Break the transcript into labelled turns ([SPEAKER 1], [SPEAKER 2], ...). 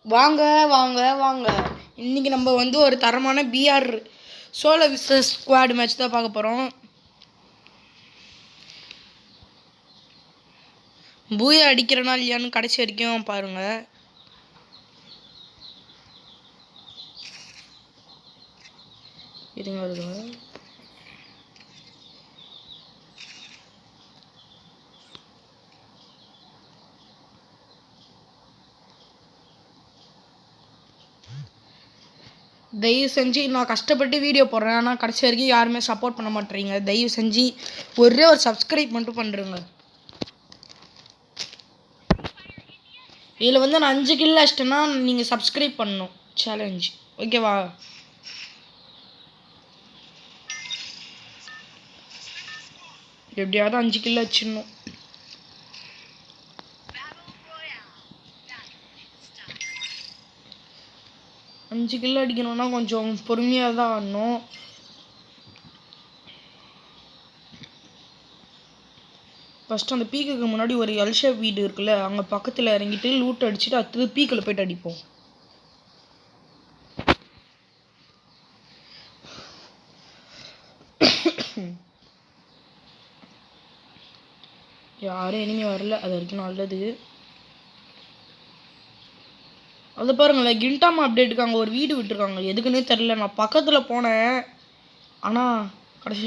[SPEAKER 1] வாங்க வாங்க வாங்க. இன்னைக்கு நம்ம வந்து ஒரு தரமான BR solo versus squad match தான் பார்க்க போகிறோம். பூயா அடிக்கிறனா இல்லையான்னு கடைசி வரைக்கும் பாருங்க. இருங்க வருதுங்க. தயவு செஞ்சு நான் கஷ்டப்பட்டு வீடியோ போடுறேன், ஆனால் கடைசி வரைக்கும் யாருமே சப்போர்ட் பண்ண மாட்டேறீங்க. தயவு செஞ்சு ஒரே ஒரு சப்ஸ்கிரைப் மட்டும் பண்ணுறேங்க. இதில் வந்து நான் 5 கில் அடிச்சிட்டேன்னா நீங்கள் சப்ஸ்கிரைப் பண்ணணும். சேலஞ்ச் ஓகேவா? எப்படியாவது 5 கில் அடிச்சிடணும். அஞ்சு கில் அடிக்கணும்னா கொஞ்சம் பொறுமையாக தான் ஆடணும். ஃபஸ்ட்டு அந்த பீக்குக்கு முன்னாடி ஒரு எல்ஷேப் வீடு இருக்குல்ல, அங்கே பக்கத்தில் இறங்கிட்டு லூட் அடிச்சுட்டு அடுத்தது பீக்கில் போய்ட்டு அடிப்போம். யாரும் இனிமே வரல, அது வரைக்கும் நல்லது. அது பாருங்களேன், கிண்டாமா அப்டேட்டுக்கு அங்கே ஒரு வீடு விட்டுருக்காங்க. எதுக்குன்னே தெரில. நான் பக்கத்தில் போனேன், ஆனால்